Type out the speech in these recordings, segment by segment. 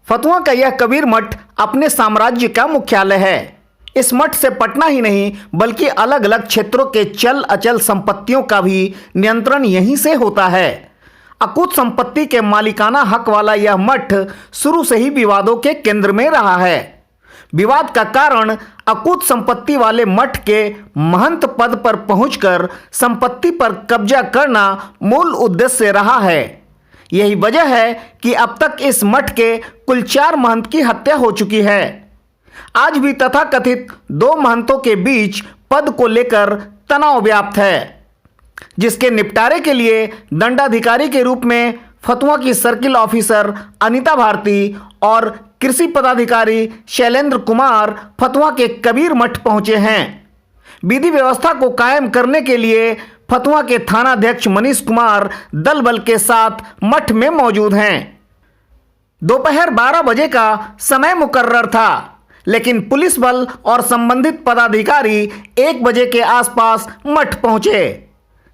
फतुहा का यह कबीर मठ अपने साम्राज्य का मुख्यालय है। इस मठ से पटना ही नहीं बल्कि अलग अलग क्षेत्रों के चल अचल संपत्तियों का भी नियंत्रण यहीं से होता है। अकूत संपत्ति के मालिकाना हक वाला यह मठ शुरू से ही विवादों के केंद्र में रहा है। विवाद का कारण अकूत संपत्ति वाले मठ के महंत पद पर पहुंचकर संपत्ति पर कब्जा करना मूल उद्देश्य रहा है। यही वजह है कि अब तक इस मठ के कुल 4 महंत की हत्या हो चुकी है। आज भी तथाकथित 2 महंतों के बीच पद को लेकर तनाव व्याप्त है, जिसके निपटारे के लिए दंडाधिकारी के रूप में फतुहा की सर्किल ऑफिसर अनीता भारती और कृषि पदाधिकारी शैलेंद्र कुमार फतुहा के कबीर मठ पहुंचे हैं। विधि व्यवस्था को कायम करने के लिए फतुहा के थानाध्यक्ष मनीष कुमार दल बल के साथ मठ में मौजूद हैं। दोपहर 12 बजे का समय मुकर्रर था, लेकिन पुलिस बल और संबंधित पदाधिकारी 1 बजे के आसपास मठ पहुंचे।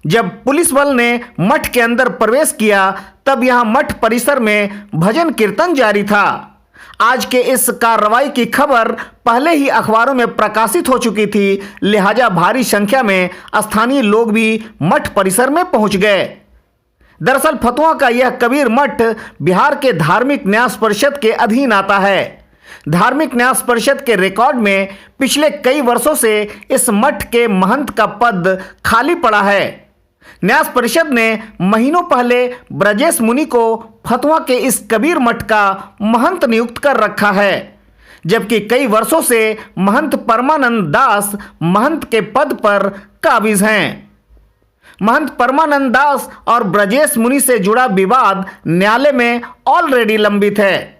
जब पुलिस बल ने मठ के अंदर प्रवेश किया तब यहां मठ परिसर में भजन कीर्तन जारी था। आज के इस कार्रवाई की खबर पहले ही अखबारों में प्रकाशित हो चुकी थी, लिहाजा भारी संख्या में स्थानीय लोग भी मठ परिसर में पहुंच गए। दरअसल फतुहा का यह कबीर मठ बिहार के धार्मिक न्यास परिषद के अधीन आता है। धार्मिक न्यास परिषद के रिकॉर्ड में पिछले कई वर्षों से इस मठ के महंत का पद खाली पड़ा है। न्यास परिषद ने महीनों पहले ब्रजेश मुनि को फतुहा के इस कबीर मठ का महंत नियुक्त कर रखा है, जबकि कई वर्षों से महंत परमानंद दास महंत के पद पर काबिज हैं। महंत परमानंद दास और ब्रजेश मुनि से जुड़ा विवाद न्यायालय में ऑलरेडी लंबित है।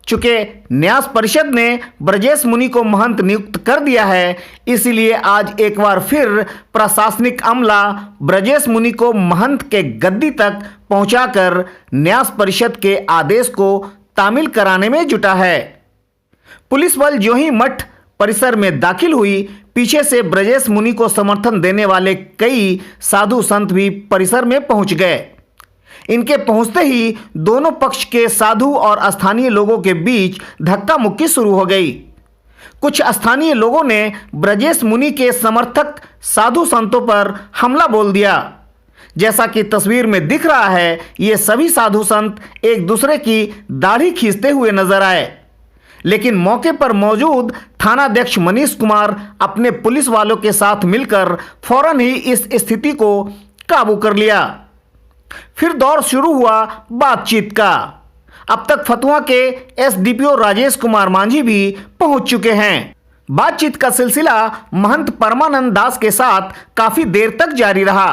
चूंकि न्यास परिषद ने ब्रजेश मुनि को महंत नियुक्त कर दिया है, इसलिए आज एक बार फिर प्रशासनिक अमला ब्रजेश मुनि को महंत के गद्दी तक पहुंचाकर न्यास परिषद के आदेश को तामील कराने में जुटा है। पुलिस बल जो ही मठ परिसर में दाखिल हुई, पीछे से ब्रजेश मुनि को समर्थन देने वाले कई साधु संत भी परिसर में पहुंच गए। इनके पहुंचते ही दोनों पक्ष के साधु और स्थानीय लोगों के बीच धक्का मुक्की शुरू हो गई। कुछ स्थानीय लोगों ने ब्रजेश मुनि के समर्थक साधु संतों पर हमला बोल दिया। जैसा कि तस्वीर में दिख रहा है, ये सभी साधु संत एक दूसरे की दाढ़ी खींचते हुए नजर आए, लेकिन मौके पर मौजूद थानाध्यक्ष मनीष कुमार अपने पुलिस वालों के साथ मिलकर फौरन ही इस स्थिति को काबू कर लिया। फिर दौर शुरू हुआ बातचीत का। अब तक फतुहा के एसडीपीओ राजेश कुमार मांझी भी पहुंच चुके हैं। बातचीत का सिलसिला महंत परमानंद दास के साथ काफी देर तक जारी रहा।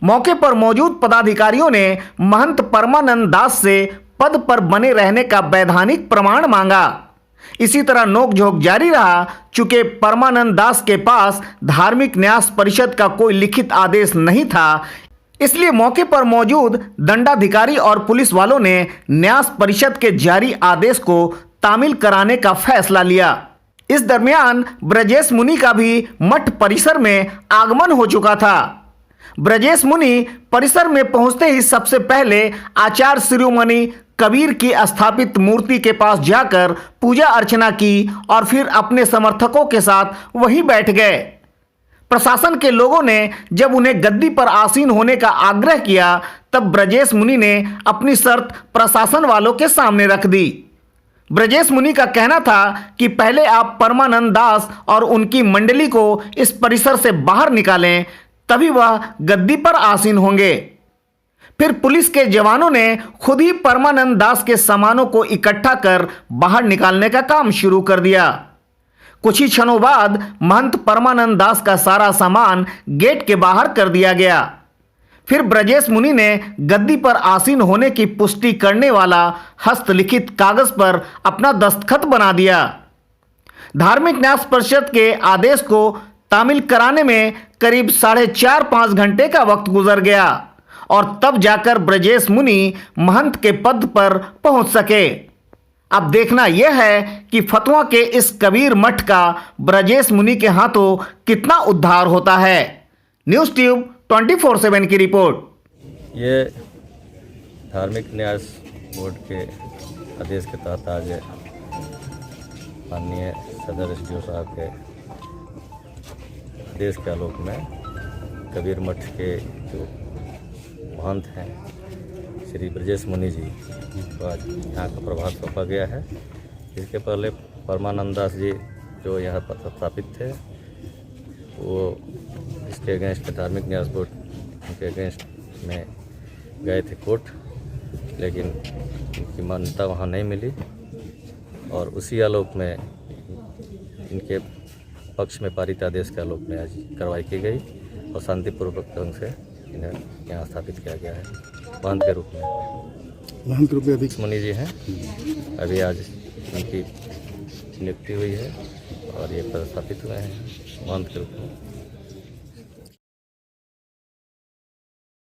मौके पर मौजूद पदाधिकारियों ने महंत परमानंद दास से पद पर बने रहने का वैधानिक प्रमाण मांगा। इसी तरह नोकझोंक जारी रहा। चूंकि परमानंद दास के पास धार्मिक न्यास परिषद का कोई लिखित आदेश नहीं था, इसलिए मौके पर मौजूद दंडाधिकारी और पुलिस वालों ने न्यास परिषद के जारी आदेश को तामील कराने का फैसला लिया। इस दरमियान ब्रजेश मुनि का भी मठ परिसर में आगमन हो चुका था। ब्रजेश मुनि परिसर में पहुंचते ही सबसे पहले आचार्य शिरोमणि कबीर की स्थापित मूर्ति के पास जाकर पूजा अर्चना की और फिर अपने समर्थकों के साथ वहीं बैठ गए। प्रशासन के लोगों ने जब उन्हें गद्दी पर आसीन होने का आग्रह किया, तब ब्रजेश मुनि ने अपनी शर्त प्रशासन वालों के सामने रख दी। ब्रजेश मुनि का कहना था कि पहले आप परमानंद दास और उनकी मंडली को इस परिसर से बाहर निकालें, तभी वह गद्दी पर आसीन होंगे। फिर पुलिस के जवानों ने खुद ही परमानंद दास के सामानों को इकट्ठा कर बाहर निकालने का काम शुरू कर दिया। कुछ ही क्षणों बाद महंत परमानंद दास का सारा सामान गेट के बाहर कर दिया गया। फिर ब्रजेश मुनि ने गद्दी पर आसीन होने की पुष्टि करने वाला हस्तलिखित कागज पर अपना दस्तखत बना दिया। धार्मिक न्यास परिषद के आदेश को तामील कराने में करीब 4.5 घंटे का वक्त गुजर गया और तब जाकर ब्रजेश मुनि महंत के पद पर पहुंच सके। अब देखना यह है कि फतुहा के इस कबीर मठ का ब्रजेश मुनि के हाथों कितना उद्धार होता है। न्यूज़ ट्यूब 24/7 की रिपोर्ट। ये धार्मिक न्यास बोर्ड के आदेश के तहत आज माननीय सदर एसडीओ साहब के आदेश के आलोक में कबीर मठ के जो महंत हैं श्री ब्रजेश मुनि जी को आज यहाँ का प्रभार सौंपा गया है। इसके पहले परमानंद दास जी जो यहाँ पर स्थापित थे वो इसके अगेंस्ट धार्मिक न्यास बोर्ड उनके अगेंस्ट में गए थे कोर्ट, लेकिन इनकी मान्यता वहाँ नहीं मिली और उसी आलोक में इनके पक्ष में पारित आदेश के आलोक में आज कार्रवाई की गई और शांतिपूर्वक ढंग से इन्हें यहाँ स्थापित किया गया है महंत के रूप में। महंत रूप में अभी मुनि जी हैं, अभी आज इनकी नियुक्ति हुई है और ये पदस्थापित हुए हैं महंत के रूप में।